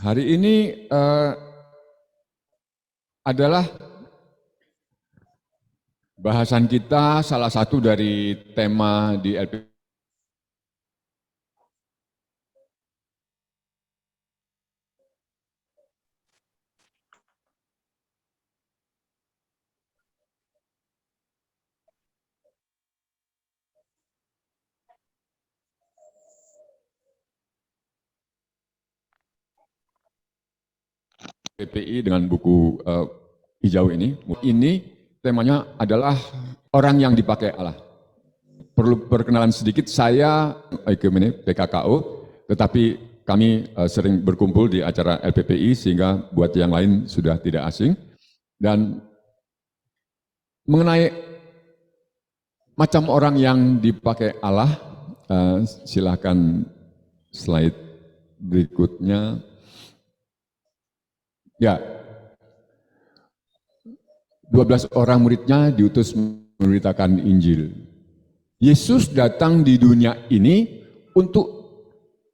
Hari ini adalah bahasan kita salah satu dari tema di LPPI. Dengan buku hijau ini. Ini temanya adalah orang yang dipakai Allah. Perlu perkenalan sedikit, saya Ekumen PKKO, tetapi kami sering berkumpul di acara LPPI sehingga buat yang lain sudah tidak asing. Dan mengenai macam orang yang dipakai Allah, silakan slide berikutnya. Ya, 12 orang muridnya diutus memberitakan Injil. Yesus datang di dunia ini untuk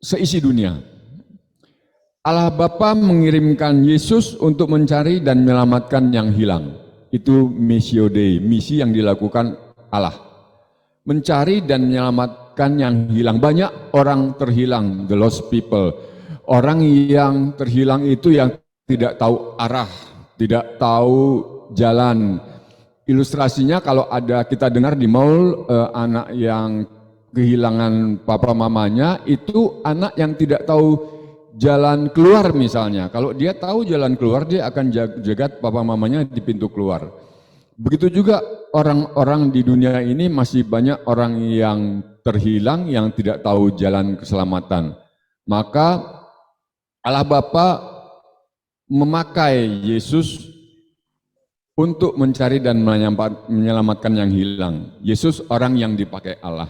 seisi dunia. Allah Bapa mengirimkan Yesus untuk mencari dan menyelamatkan yang hilang. Itu Missio Dei, misi yang dilakukan Allah. Mencari dan menyelamatkan yang hilang. Banyak orang terhilang, the lost people. Orang yang terhilang itu yang tidak tahu arah, tidak tahu jalan. Ilustrasinya kalau ada kita dengar di mall anak yang kehilangan papa mamanya, itu anak yang tidak tahu jalan keluar misalnya. Kalau dia tahu jalan keluar, dia akan jegat papa mamanya di pintu keluar. Begitu juga orang-orang di dunia ini masih banyak orang yang terhilang, yang tidak tahu jalan keselamatan. Maka Allah Bapa memakai Yesus untuk mencari dan menyelamatkan yang hilang. Yesus orang yang dipakai Allah.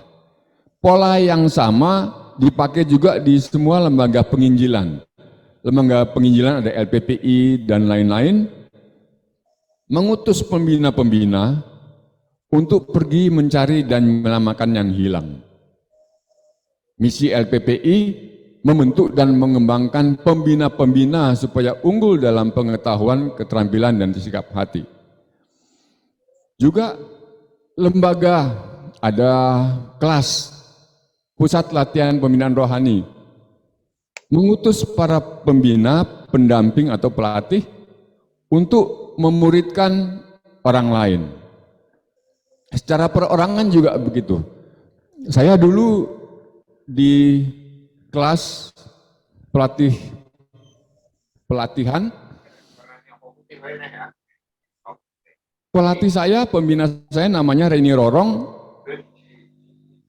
Pola yang sama dipakai juga di semua lembaga penginjilan. Lembaga penginjilan ada LPPI dan lain-lain, mengutus pembina-pembina untuk pergi mencari dan menyelamatkan yang hilang. Misi LPPI membentuk dan mengembangkan pembina-pembina supaya unggul dalam pengetahuan, keterampilan, dan sikap hati. Juga lembaga, ada kelas, pusat latihan pembinaan rohani, mengutus para pembina, pendamping atau pelatih untuk memuridkan orang lain. Secara perorangan juga begitu. Saya dulu di kelas pelatihan, pelatih saya, pembina saya namanya Reni Rorong.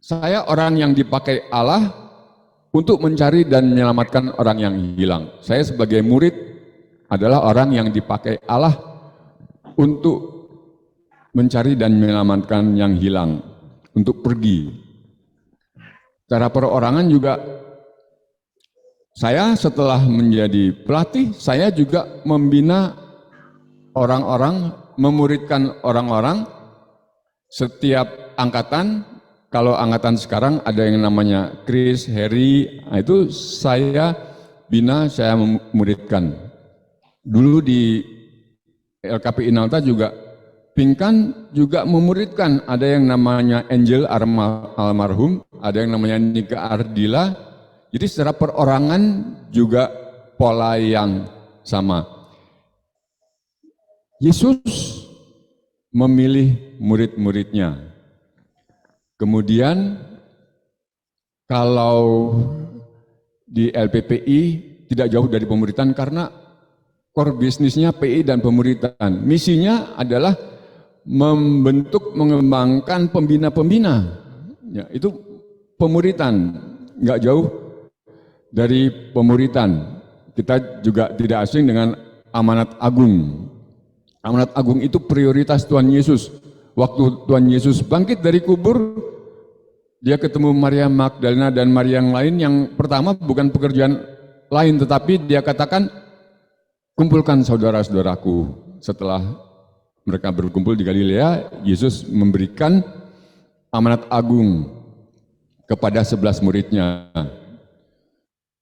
Saya orang yang dipakai Allah untuk mencari dan menyelamatkan orang yang hilang. Saya sebagai murid adalah orang yang dipakai Allah untuk mencari dan menyelamatkan yang hilang, untuk pergi. Cara perorangan juga, saya setelah menjadi pelatih, saya juga membina orang-orang, memuridkan orang-orang. Setiap angkatan, kalau angkatan sekarang ada yang namanya Chris, Harry, itu saya bina, saya memuridkan. Dulu di LKP Inalta juga, Pinkan juga memuridkan, ada yang namanya Angel almarhum, ada yang namanya Nika Ardila. Jadi secara perorangan juga pola yang sama. Yesus memilih murid-muridnya. Kemudian kalau di LPPI tidak jauh dari pemuritan karena core bisnisnya PI dan pemuritan. Misinya adalah membentuk, mengembangkan pembina-pembina. Ya, itu pemuritan, nggak jauh dari pemuritan. Kita juga tidak asing dengan amanat agung. Amanat agung itu prioritas Tuhan Yesus. Waktu Tuhan Yesus bangkit dari kubur, dia ketemu Maria Magdalena dan Maria yang lain. Yang pertama bukan pekerjaan lain, tetapi dia katakan, kumpulkan saudara-saudaraku. Setelah mereka berkumpul di Galilea, Yesus memberikan amanat agung kepada 11 muridnya.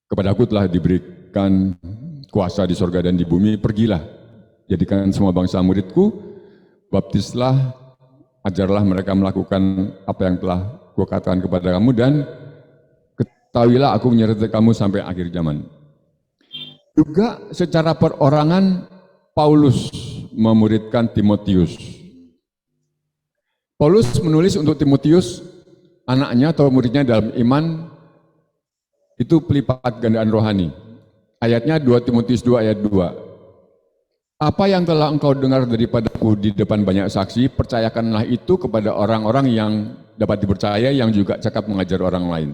Kepadaku telah diberikan kuasa di sorga dan di bumi, pergilah, jadikan semua bangsa muridku, baptislah, ajarlah mereka melakukan apa yang telah kukatakan kepada kamu, dan ketahuilah aku menyertai kamu sampai akhir zaman. Juga secara perorangan Paulus memuridkan Timotius. Paulus menulis untuk Timotius, anaknya atau muridnya dalam iman, itu pelipat gandaan rohani. Ayatnya 2 Timotius 2 ayat 2. Apa yang telah engkau dengar daripadaku di depan banyak saksi, percayakanlah itu kepada orang-orang yang dapat dipercaya, yang juga cakap mengajar orang lain.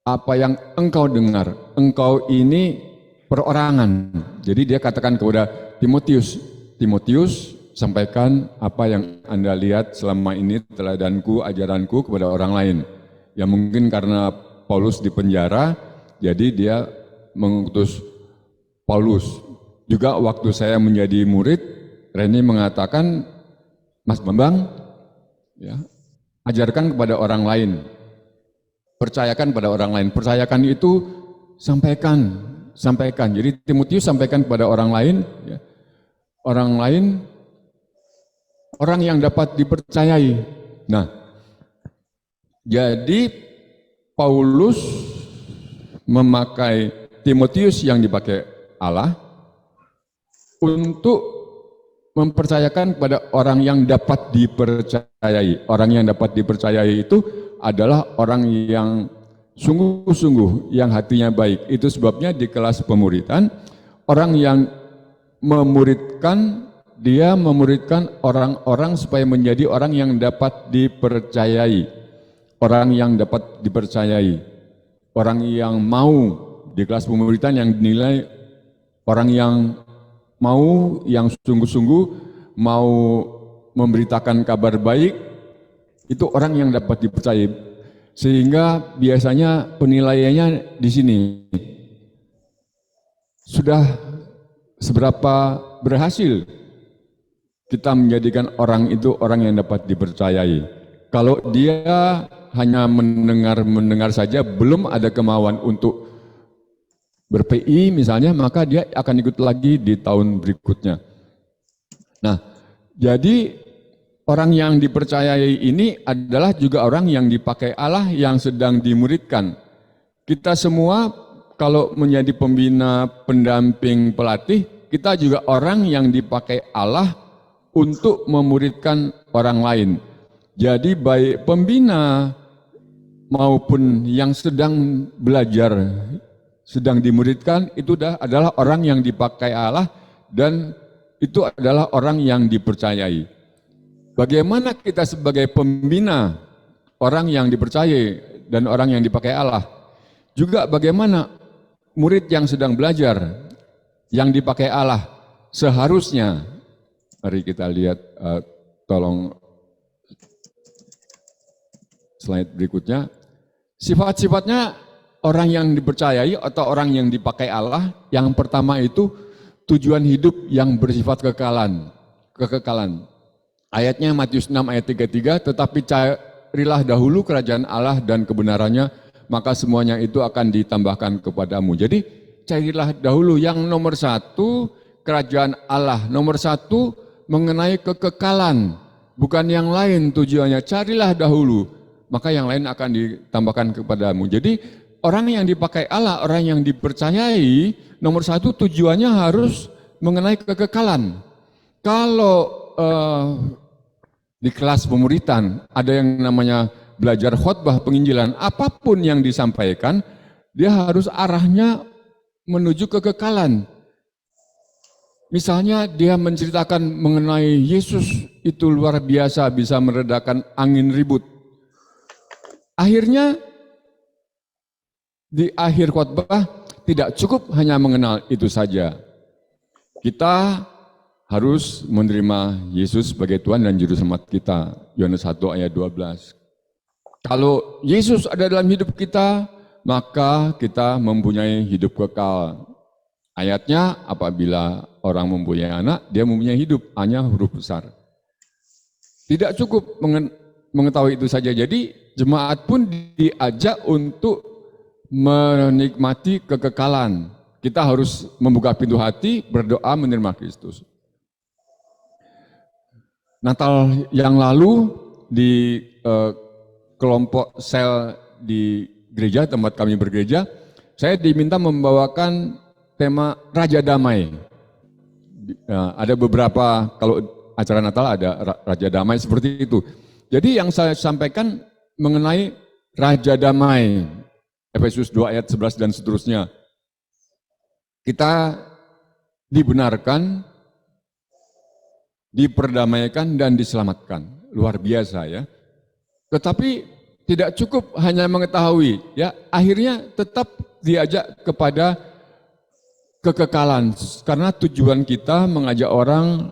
Apa yang engkau dengar, engkau ini perorangan. Jadi dia katakan kepada Timotius, Timotius, sampaikan apa yang Anda lihat selama ini, teladanku, ajaranku kepada orang lain. Ya mungkin karena Paulus di penjara, jadi dia mengutus Paulus. Juga waktu saya menjadi murid, Reni mengatakan, Mas Bambang, ya, ajarkan kepada orang lain, percayakan pada orang lain. Percayakan itu sampaikan. Jadi Timotius sampaikan kepada orang lain, ya, orang lain, orang yang dapat dipercayai. Nah, jadi Paulus memakai Timotius yang dipakai Allah untuk mempercayakan kepada orang yang dapat dipercayai. Orang yang dapat dipercayai itu adalah orang yang sungguh-sungguh, yang hatinya baik. Itu sebabnya di kelas pemuritan, orang yang memuridkan, dia memuridkan orang-orang supaya menjadi orang yang dapat dipercayai. Orang yang dapat dipercayai. Orang yang mau, di kelas pemuritan yang dinilai orang yang mau, yang sungguh-sungguh mau memberitakan kabar baik, itu orang yang dapat dipercayai. Sehingga biasanya penilaiannya di sini. Sudah seberapa berhasil kita menjadikan orang itu orang yang dapat dipercayai. Kalau dia hanya mendengar saja, belum ada kemauan untuk ber-PI misalnya, maka dia akan ikut lagi di tahun berikutnya. Nah, jadi orang yang dipercayai ini adalah juga orang yang dipakai Allah, yang sedang dimuridkan. Kita semua kalau menjadi pembina, pendamping, pelatih, kita juga orang yang dipakai Allah untuk memuridkan orang lain. Jadi baik pembina maupun yang sedang belajar, sedang dimuridkan, itu adalah orang yang dipakai Allah, dan itu adalah orang yang dipercayai. Bagaimana kita sebagai pembina, orang yang dipercayai dan orang yang dipakai Allah, juga bagaimana murid yang sedang belajar, yang dipakai Allah, seharusnya, mari kita lihat, tolong slide berikutnya. Sifat-sifatnya orang yang dipercayai atau orang yang dipakai Allah, yang pertama itu tujuan hidup yang bersifat kekekalan. Ayatnya Matius 6 ayat 33, tetapi carilah dahulu kerajaan Allah dan kebenarannya, maka semuanya itu akan ditambahkan kepadamu. Jadi carilah dahulu yang nomor satu, kerajaan Allah. Nomor satu mengenai kekekalan, bukan yang lain tujuannya. Carilah dahulu, maka yang lain akan ditambahkan kepadamu. Jadi orang yang dipakai Allah, orang yang dipercayai, nomor satu tujuannya harus mengenai kekekalan. Kalau di kelas pemuritan ada yang namanya belajar khotbah penginjilan, apapun yang disampaikan, dia harus arahnya menuju kekekalan. Misalnya dia menceritakan mengenai Yesus itu luar biasa, bisa meredakan angin ribut. Akhirnya di akhir khotbah tidak cukup hanya mengenal itu saja. Kita harus menerima Yesus sebagai Tuhan dan Juru Selamat kita. Yohanes 1 ayat 12. Kalau Yesus ada dalam hidup kita, maka kita mempunyai hidup kekal. Ayatnya, apabila orang mempunyai anak, dia mempunyai hidup, hanya huruf besar. Tidak cukup mengetahui itu saja. Jadi jemaat pun diajak untuk menikmati kekekalan. kita harus membuka pintu hati, berdoa menerima Kristus. Natal yang lalu di kelompok sel di gereja, tempat kami bergereja, saya diminta membawakan tema Raja Damai. Ada beberapa, kalau acara Natal ada Raja Damai seperti itu. Jadi yang saya sampaikan mengenai Raja Damai, Efesus 2 ayat 11 dan seterusnya. Kita dibenarkan, diperdamaikan dan diselamatkan. Luar biasa ya. Tetapi tidak cukup hanya mengetahui, ya, akhirnya tetap diajak kepada kekekalan, karena tujuan kita mengajak orang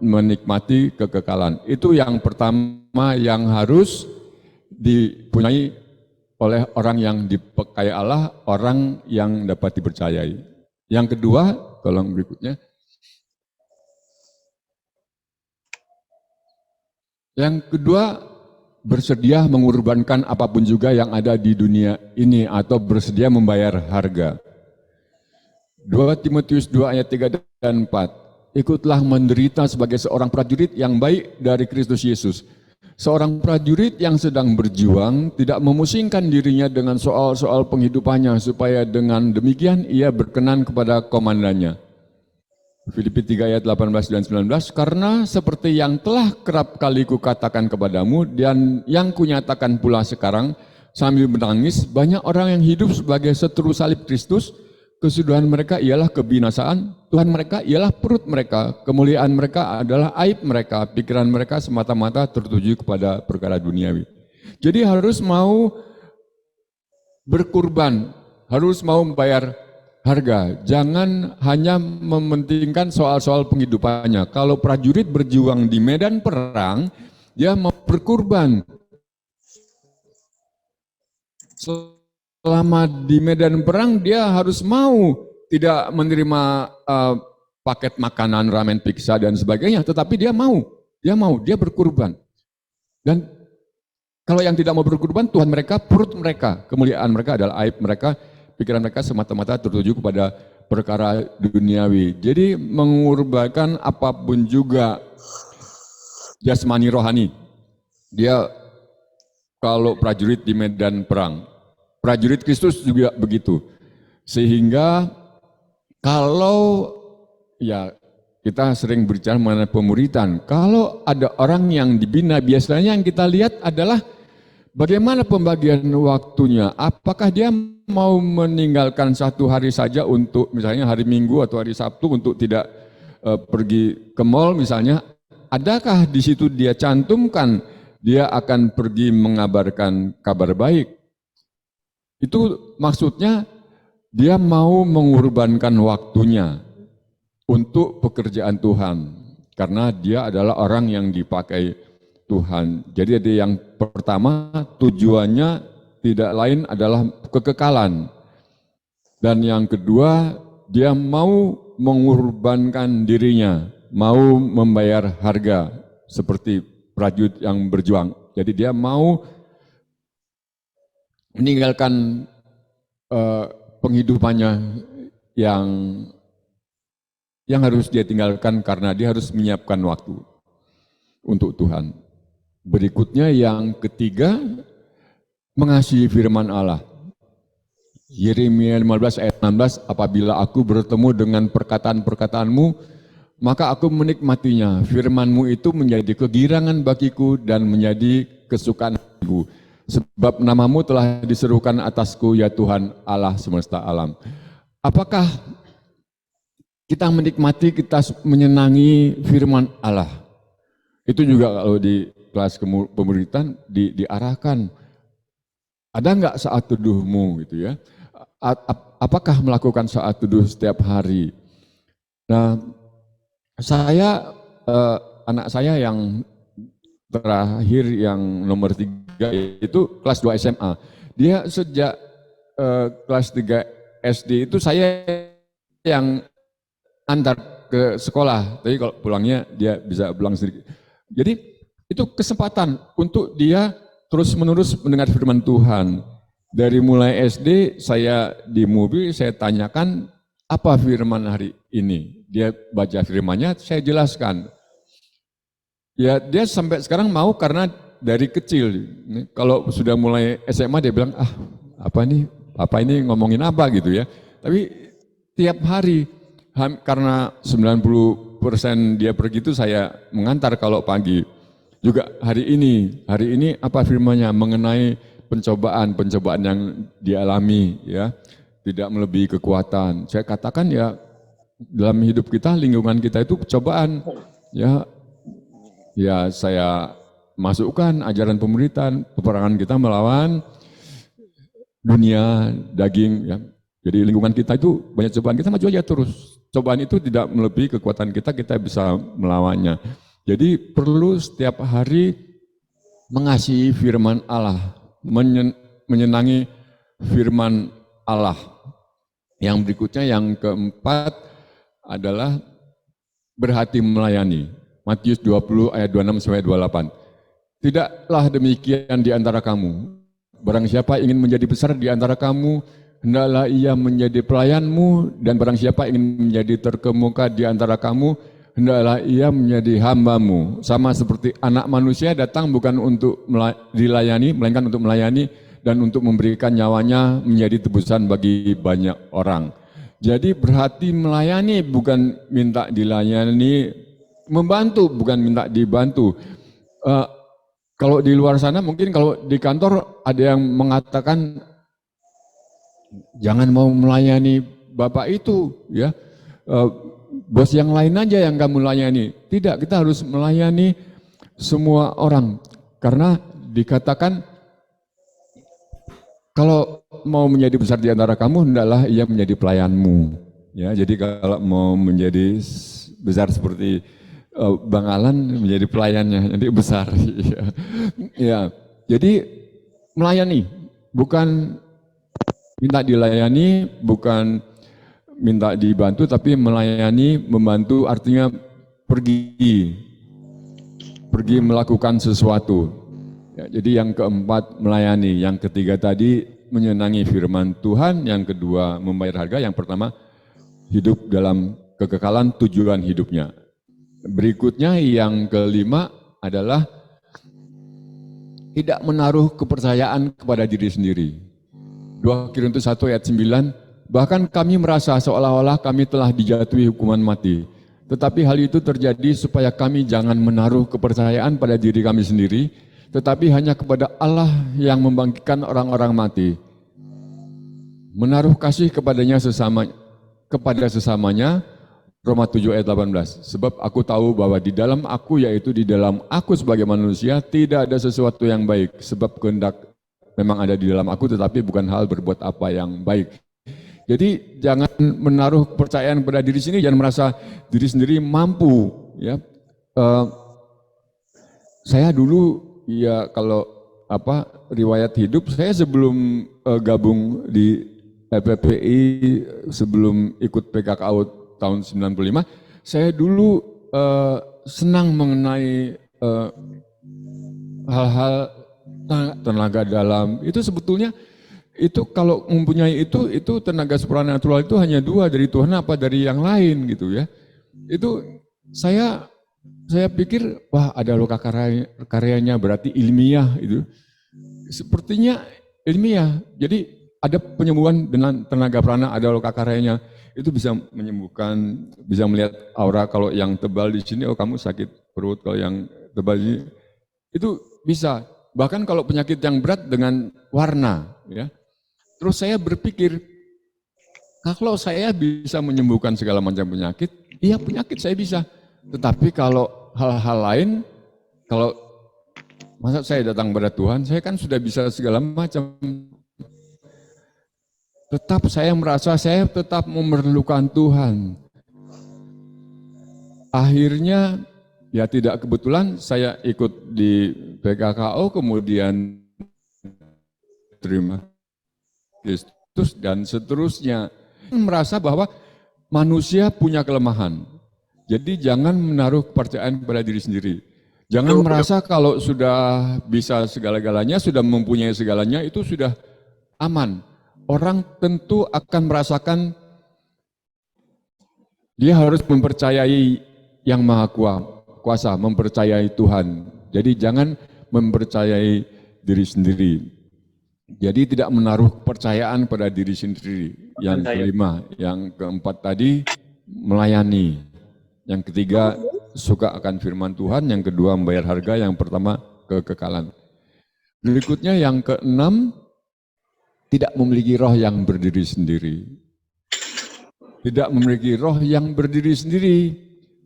menikmati kekekalan. Itu yang pertama yang harus dipunyai oleh orang yang dipakai Allah, orang yang dapat dipercayai. Yang kedua, tolong berikutnya. Yang kedua, bersedia mengorbankan apapun juga yang ada di dunia ini atau bersedia membayar harga. 2 Timotius 2 ayat 3 dan 4. Ikutlah menderita sebagai seorang prajurit yang baik dari Kristus Yesus. Seorang prajurit yang sedang berjuang tidak memusingkan dirinya dengan soal-soal penghidupannya supaya dengan demikian ia berkenan kepada komandannya. Filipi 3 ayat 18 dan 19, karena seperti yang telah kerap kali kukatakan kepadamu dan yang kunyatakan pula sekarang sambil menangis, banyak orang yang hidup sebagai seteru salib Kristus, kesudahan mereka ialah kebinasaan, Tuhan mereka ialah perut mereka, kemuliaan mereka adalah aib mereka, pikiran mereka semata-mata tertuju kepada perkara duniawi. Jadi harus mau berkurban, harus mau membayar harga, jangan hanya mementingkan soal-soal penghidupannya. Kalau prajurit berjuang di medan perang, dia mau berkurban. Selama di medan perang dia harus mau tidak menerima paket makanan, ramen, pizza dan sebagainya, tetapi dia berkurban. Dan kalau yang tidak mau berkurban, Tuhan mereka, perut mereka, kemuliaan mereka adalah aib mereka, pikiran mereka semata-mata tertuju kepada perkara duniawi. Jadi mengorbankan apapun juga, jasmani rohani. Dia kalau prajurit di medan perang, prajurit Kristus juga begitu. Sehingga kalau ya kita sering berbicara mengenai pemuritan, kalau ada orang yang dibina, biasanya yang kita lihat adalah bagaimana pembagian waktunya. Apakah dia mau meninggalkan satu hari saja untuk misalnya hari Minggu atau hari Sabtu untuk tidak pergi ke mall misalnya. Adakah di situ dia cantumkan dia akan pergi mengabarkan kabar baik? Itu maksudnya dia mau mengorbankan waktunya untuk pekerjaan Tuhan. Karena dia adalah orang yang dipakai Tuhan. Jadi ada yang pertama, tujuannya tidak lain adalah kekekalan. Dan yang kedua, dia mau mengorbankan dirinya, mau membayar harga seperti prajurit yang berjuang. Jadi dia mau meninggalkan penghidupannya yang harus dia tinggalkan karena dia harus menyiapkan waktu untuk Tuhan. Berikutnya yang ketiga, mengasihi firman Allah. Yeremia 15 ayat 16, apabila aku bertemu dengan perkataan-perkataanmu, maka aku menikmatinya. Firman-mu itu menjadi kegirangan bagiku dan menjadi kesukaan hatiku. Sebab namamu telah diserukan atasku, ya Tuhan Allah semesta alam. Apakah kita menikmati, kita menyenangi firman Allah? Itu juga kalau di kelas pemuritan diarahkan. Ada enggak saat teduhmu gitu ya? Apakah melakukan saat teduh setiap hari? Nah, saya anak saya yang terakhir yang nomor 3 itu kelas 2 SMA. Dia sejak kelas 3 SD itu saya yang antar ke sekolah. Tapi kalau pulangnya dia bisa pulang sendiri. Jadi itu kesempatan untuk dia terus-menerus mendengar firman Tuhan. Dari mulai SD saya di mobil saya tanyakan apa firman hari ini. Dia baca firmannya, saya jelaskan. Ya dia sampai sekarang mau karena dari kecil. Kalau sudah mulai SMA dia bilang, apa ini ngomongin apa gitu ya. Tapi tiap hari, karena 90% dia pergi itu saya mengantar kalau pagi. Juga hari ini apa firmannya mengenai pencobaan yang dialami ya. Tidak melebihi kekuatan. Saya katakan ya dalam hidup kita, lingkungan kita itu cobaan. Ya saya masukkan ajaran pemerintahan, peperangan kita melawan dunia daging ya. Jadi lingkungan kita itu banyak cobaan, kita maju aja terus. Cobaan itu tidak melebihi kekuatan kita, kita bisa melawannya. Jadi perlu setiap hari mengasihi firman Allah, menyenangi firman Allah. Yang berikutnya yang keempat adalah berhati melayani. Matius 20 ayat 26 sampai 28. Tidaklah demikian di antara kamu. Barang siapa ingin menjadi besar di antara kamu, hendaklah ia menjadi pelayanmu, dan barang siapa ingin menjadi terkemuka di antara kamu, hendaklah ia menjadi hambamu. Sama seperti anak manusia datang bukan untuk dilayani, melainkan untuk melayani dan untuk memberikan nyawanya menjadi tebusan bagi banyak orang. Jadi berhati melayani bukan minta dilayani, membantu bukan minta dibantu. Kalau di luar sana mungkin kalau di kantor ada yang mengatakan jangan mau melayani bapak itu ya, bos yang lain aja yang kamu layani. Tidak, kita harus melayani semua orang karena dikatakan kalau mau menjadi besar di antara kamu hendaklah ia menjadi pelayanmu. Ya, jadi kalau mau menjadi besar seperti Bang Alan menjadi pelayannya, nanti besar. Ya, jadi melayani, bukan minta dilayani, bukan minta dibantu, tapi melayani, membantu artinya pergi melakukan sesuatu. Ya, jadi yang keempat melayani, yang ketiga tadi menyenangi firman Tuhan, yang kedua membayar harga, yang pertama hidup dalam kekekalan tujuan hidupnya. Berikutnya yang kelima adalah tidak menaruh kepercayaan kepada diri sendiri. 2 Korintus 1 ayat 9, bahkan kami merasa seolah-olah kami telah dijatuhi hukuman mati. Tetapi hal itu terjadi supaya kami jangan menaruh kepercayaan pada diri kami sendiri, tetapi hanya kepada Allah yang membangkitkan orang-orang mati. Menaruh kasih kepada sesamanya, Roma 7 ayat 18. Sebab aku tahu bahwa di dalam aku, yaitu di dalam aku sebagai manusia, tidak ada sesuatu yang baik. Sebab kehendak memang ada di dalam aku, tetapi bukan hal berbuat apa yang baik. Jadi jangan menaruh kepercayaan pada diri sendiri, jangan merasa diri sendiri mampu. Ya, saya dulu ya kalau riwayat hidup saya sebelum gabung di LPPI, sebelum ikut PKKU tahun 95, saya dulu senang mengenai hal-hal tenaga dalam. Itu sebetulnya itu kalau mempunyai itu tenaga supranatural itu hanya dua, dari Tuhan apa dari yang lain gitu ya. Itu saya pikir wah ada loka karyanya berarti ilmiah itu. Sepertinya ilmiah. Jadi ada penyembuhan dengan tenaga prana, ada loka karyanya. Itu bisa menyembuhkan, bisa melihat aura. Kalau yang tebal di sini, oh kamu sakit perut. Kalau yang tebal di sini, itu bisa. Bahkan kalau penyakit yang berat dengan warna. Ya. Terus saya berpikir, kalau saya bisa menyembuhkan segala macam penyakit, iya penyakit saya bisa. Tetapi kalau hal-hal lain, kalau masa saya datang pada Tuhan, saya kan sudah bisa segala macam. Tetap saya merasa saya tetap memerlukan Tuhan. Akhirnya ya tidak kebetulan saya ikut di PKKO, kemudian terima Kristus dan seterusnya. Merasa bahwa manusia punya kelemahan. Jadi jangan menaruh kepercayaan pada diri sendiri. Jangan merasa kalau sudah bisa segala-galanya, sudah mempunyai segalanya, itu sudah aman. Orang tentu akan merasakan dia harus mempercayai yang maha kuasa, mempercayai Tuhan. Jadi jangan mempercayai diri sendiri. Jadi tidak menaruh kepercayaan pada diri sendiri. Yang kelima, yang keempat tadi melayani. Yang ketiga suka akan firman Tuhan, yang kedua membayar harga, yang pertama kekekalan. Berikutnya yang keenam, tidak memiliki roh yang berdiri sendiri. Tidak memiliki roh yang berdiri sendiri.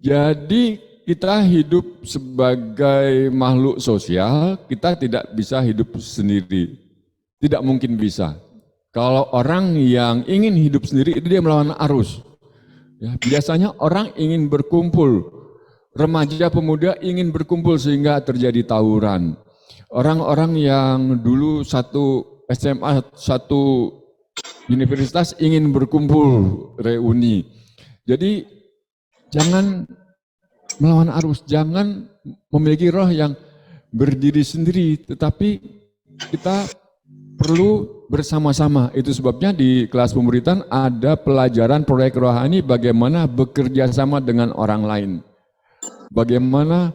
Jadi kita hidup sebagai makhluk sosial, kita tidak bisa hidup sendiri. Tidak mungkin bisa. Kalau orang yang ingin hidup sendiri itu dia melawan arus. Ya, biasanya orang ingin berkumpul, remaja pemuda ingin berkumpul sehingga terjadi tawuran. Orang-orang yang dulu satu SMA, satu universitas ingin berkumpul, reuni. Jadi jangan melawan arus, jangan memiliki roh yang berdiri sendiri, tetapi kita perlu bersama-sama. Itu sebabnya di kelas pemuritan ada pelajaran proyek rohani bagaimana bekerja sama dengan orang lain. Bagaimana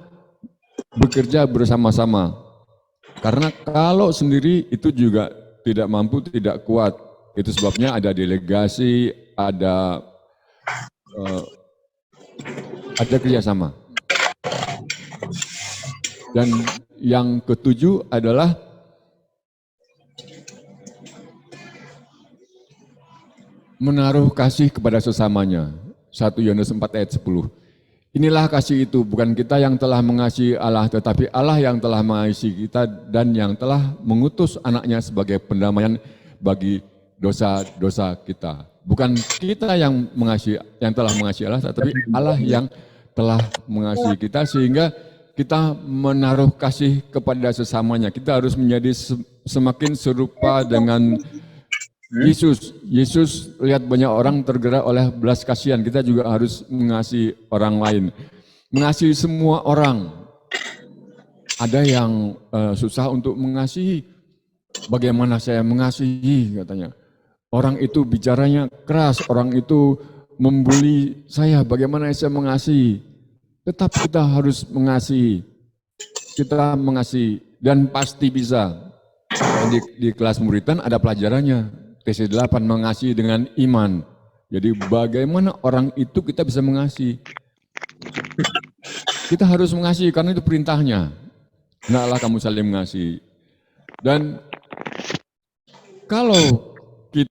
bekerja bersama-sama. Karena kalau sendiri itu juga tidak mampu, tidak kuat. Itu sebabnya ada delegasi, ada kerjasama. Dan yang ketujuh adalah menaruh kasih kepada sesamanya. 1 Yohanes 4 ayat 10. Inilah kasih itu, bukan kita yang telah mengasihi Allah, tetapi Allah yang telah mengasihi kita dan yang telah mengutus anaknya sebagai pendamaian bagi dosa-dosa kita. Bukan kita yang telah mengasihi Allah, tetapi Allah yang telah mengasihi kita sehingga kita menaruh kasih kepada sesamanya. Kita harus menjadi semakin serupa dengan Yesus. Yesus lihat banyak orang tergerak oleh belas kasihan. Kita juga harus mengasihi orang lain. Mengasihi semua orang. Ada yang susah untuk mengasihi. Bagaimana saya mengasihi katanya. Orang itu bicaranya keras, orang itu membuli saya. Bagaimana saya mengasihi? Tetap kita harus mengasihi. Kita mengasihi dan pasti bisa. Di kelas muritan ada pelajarannya. TC8 mengasihi dengan iman. Jadi bagaimana orang itu kita bisa mengasihi. Kita harus mengasihi karena itu perintahnya. Hendaklah kamu saling mengasihi. Dan kalau kita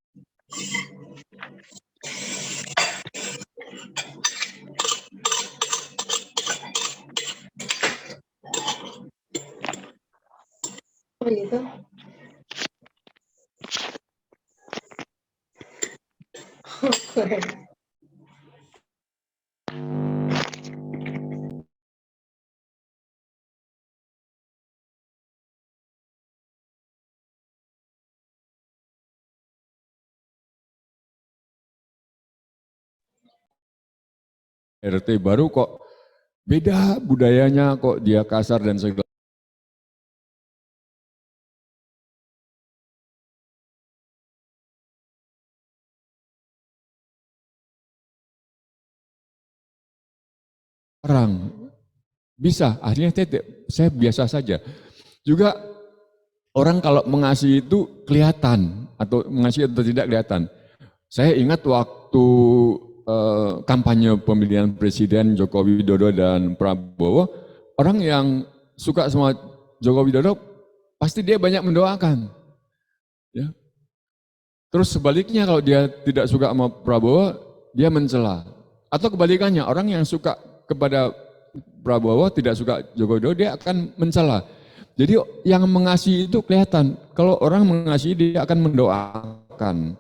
RT baru kok beda budayanya, kok dia kasar dan segala. Orang bisa, akhirnya saya biasa saja. Juga orang kalau mengasihi itu kelihatan atau mengasihi atau tidak kelihatan. Saya ingat waktu kampanye pemilihan Presiden Joko Widodo dan Prabowo, orang yang suka sama Joko Widodo pasti dia banyak mendoakan. Ya. Terus sebaliknya kalau dia tidak suka sama Prabowo, dia mencela. Atau kebalikannya, orang yang suka kepada Prabowo tidak suka Joko Widodo, dia akan mencela. Jadi yang mengasihi itu kelihatan. Kalau orang mengasihi dia akan mendoakan.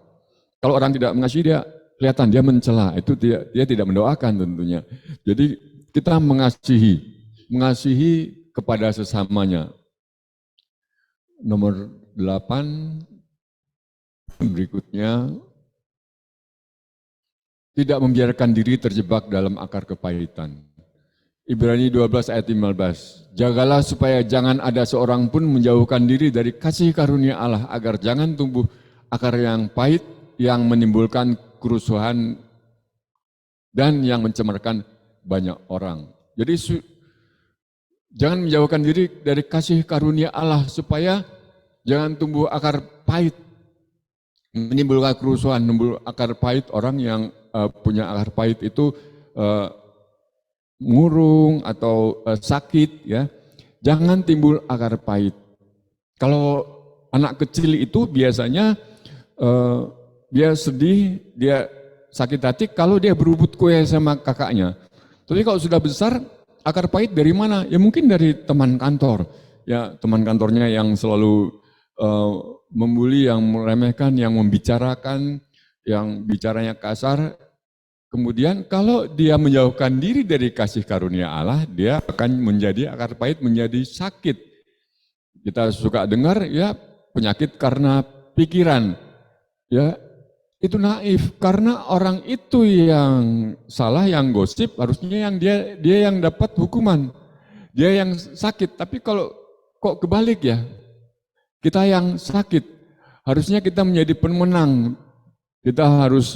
Kalau orang tidak mengasihi dia kelihatan, dia mencela. Itu dia tidak mendoakan tentunya. Jadi kita mengasihi kepada sesamanya. Nomor 8 berikutnya, tidak membiarkan diri terjebak dalam akar kepahitan. Ibrani 12 ayat 15. Jagalah supaya jangan ada seorang pun menjauhkan diri dari kasih karunia Allah agar jangan tumbuh akar yang pahit yang menimbulkan kerusuhan dan yang mencemarkan banyak orang. Jadi jangan menjauhkan diri dari kasih karunia Allah supaya jangan tumbuh akar pahit, menimbulkan kerusuhan, menimbulkan akar pahit. Orang yang punya akar pahit itu murung atau sakit, ya. Jangan timbul akar pahit. Kalau anak kecil itu biasanya dia sedih, dia sakit hati kalau dia berebut kue sama kakaknya. Tapi kalau sudah besar, akar pahit dari mana? Ya mungkin dari teman kantor. Ya, teman kantornya yang selalu membuli, yang meremehkan, yang membicarakan, yang bicaranya kasar. Kemudian kalau dia menjauhkan diri dari kasih karunia Allah, dia akan menjadi akar pahit, menjadi sakit. Kita suka dengar ya penyakit karena pikiran. Ya, itu naif karena orang itu yang salah, yang gosip, harusnya yang dia yang dapat hukuman. Dia yang sakit. Tapi kalau kok kebalik ya? Kita yang sakit. Harusnya kita menjadi pemenang. Kita harus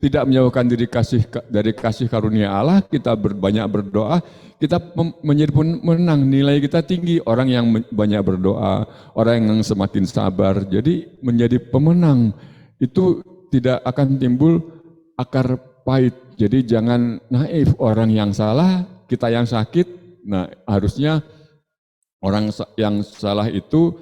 tidak menjauhkan diri dari kasih karunia Allah, kita banyak berdoa, kita menjadi pemenang, nilai kita tinggi. Orang yang banyak berdoa, orang yang semakin sabar, jadi menjadi pemenang. Itu tidak akan timbul akar pahit. Jadi jangan naif, orang yang salah, kita yang sakit. Nah, harusnya orang yang salah itu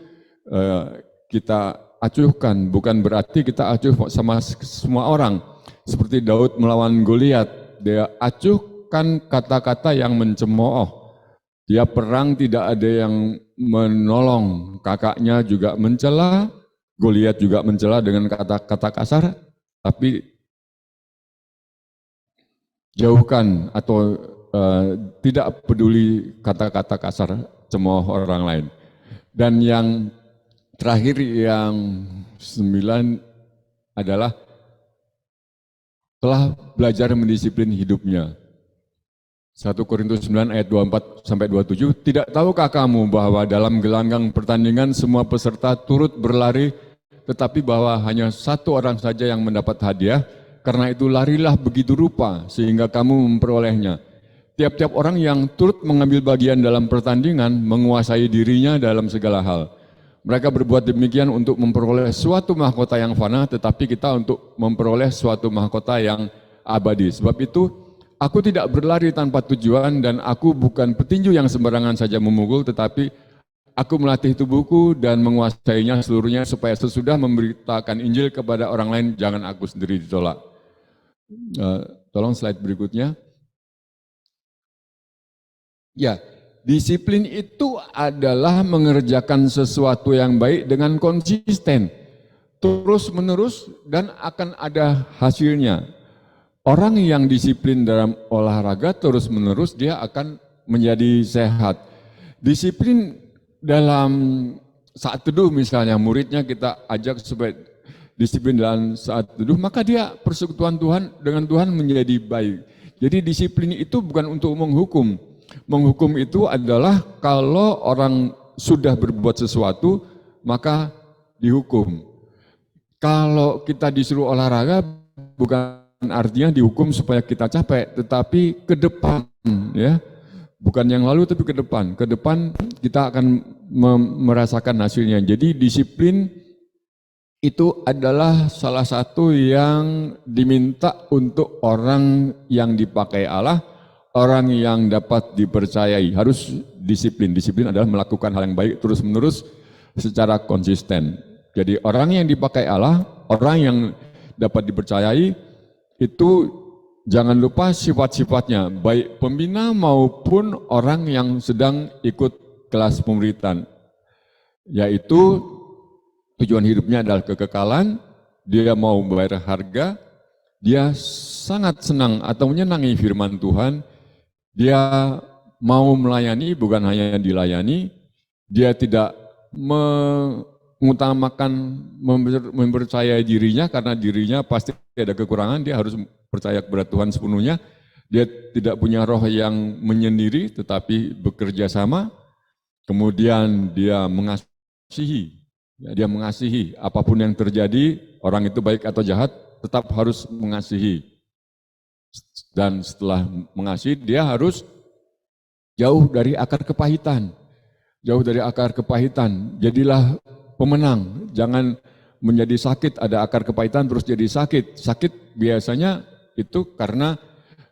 kita acuhkan, bukan berarti kita acuh sama semua orang. Seperti Daud melawan Goliat, dia acuhkan kata-kata yang mencemooh. Dia perang tidak ada yang menolong, kakaknya juga mencela, Goliat juga mencela dengan kata-kata kasar, tapi jauhkan atau tidak peduli kata-kata kasar cemooh orang lain. Dan yang terakhir, yang 9 adalah telah belajar mendisiplin hidupnya. 1 Korintus 9 ayat 24 sampai 27, tidak tahukah kamu bahwa dalam gelanggang pertandingan semua peserta turut berlari, tetapi bahwa hanya satu orang saja yang mendapat hadiah, karena itu larilah begitu rupa sehingga kamu memperolehnya. Tiap-tiap orang yang turut mengambil bagian dalam pertandingan menguasai dirinya dalam segala hal. Mereka berbuat demikian untuk memperoleh suatu mahkota yang fana, tetapi kita untuk memperoleh suatu mahkota yang abadi. Sebab itu, aku tidak berlari tanpa tujuan dan aku bukan petinju yang sembarangan saja memukul, tetapi aku melatih tubuhku dan menguasainya seluruhnya supaya sesudah memberitakan Injil kepada orang lain, jangan aku sendiri ditolak. Tolong slide berikutnya. Ya. Disiplin itu adalah mengerjakan sesuatu yang baik dengan konsisten, terus-menerus, dan akan ada hasilnya. Orang yang disiplin dalam olahraga terus-menerus, dia akan menjadi sehat. Disiplin dalam saat teduh misalnya, muridnya kita ajak supaya disiplin dalam saat teduh, maka dia persekutuan Tuhan dengan Tuhan menjadi baik. Jadi disiplin itu bukan untuk menghukum. Menghukum itu adalah kalau orang sudah berbuat sesuatu, maka dihukum. Kalau kita disuruh olahraga, bukan artinya dihukum supaya kita capek, tetapi ke depan, ya, bukan yang lalu tapi ke depan. Ke depan kita akan merasakan hasilnya. Jadi disiplin itu adalah salah satu yang diminta untuk orang yang dipakai Allah, orang yang dapat dipercayai. Harus disiplin. Disiplin adalah melakukan hal yang baik terus-menerus secara konsisten. Jadi orang yang dipakai Allah, orang yang dapat dipercayai, itu jangan lupa sifat-sifatnya, baik pembina maupun orang yang sedang ikut kelas pemuritan. Yaitu tujuan hidupnya adalah kekekalan, dia mau membayar harga, dia sangat senang atau menyenangi firman Tuhan, dia mau melayani bukan hanya dilayani, dia tidak mengutamakan mempercayai dirinya karena dirinya pasti ada kekurangan, dia harus percaya kepada Tuhan sepenuhnya. Dia tidak punya roh yang menyendiri tetapi bekerja sama, kemudian dia mengasihi, Ya, dia mengasihi, apapun yang terjadi, orang itu baik atau jahat, tetap harus mengasihi. Dan setelah mengasihi, dia harus jauh dari akar kepahitan. Jauh dari akar kepahitan, jadilah pemenang. Jangan menjadi sakit, ada akar kepahitan terus jadi sakit. Sakit biasanya itu karena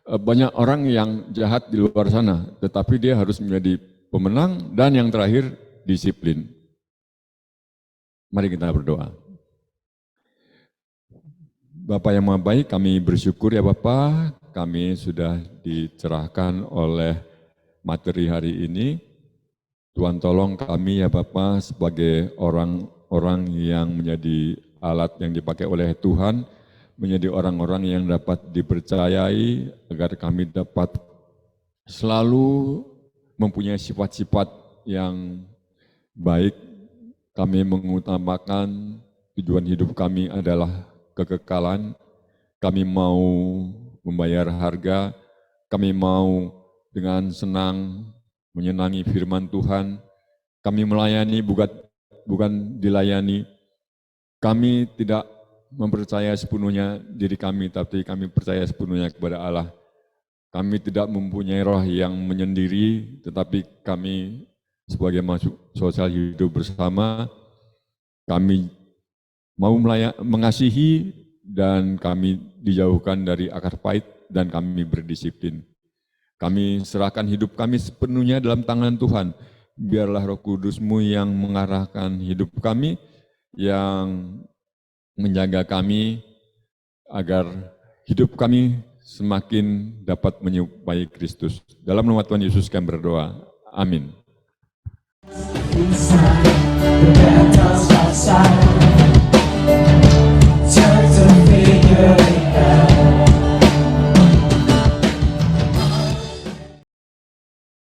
banyak orang yang jahat di luar sana, tetapi dia harus menjadi pemenang. Dan yang terakhir, disiplin. Mari kita berdoa. Bapak yang Maha Baik, kami bersyukur ya Bapak, kami sudah dicerahkan oleh materi hari ini. Tuhan tolong kami ya Bapak sebagai orang-orang yang menjadi alat yang dipakai oleh Tuhan, menjadi orang-orang yang dapat dipercayai agar kami dapat selalu mempunyai sifat-sifat yang baik. Kami mengutamakan tujuan hidup kami adalah kekekalan, kami mau membayar harga, kami mau dengan senang menyenangi firman Tuhan, kami melayani bukan dilayani, kami tidak mempercaya sepenuhnya diri kami, tapi kami percaya sepenuhnya kepada Allah. Kami tidak mempunyai roh yang menyendiri, tetapi kami sebagai makhluk sosial hidup bersama, kami mau mengasihi dan kami dijauhkan dari akar pahit dan kami berdisiplin. Kami serahkan hidup kami sepenuhnya dalam tangan Tuhan. Biarlah Roh Kudus-Mu yang mengarahkan hidup kami, yang menjaga kami agar hidup kami semakin dapat menyerupai Kristus. Dalam nama Tuhan Yesus kami berdoa. Amin.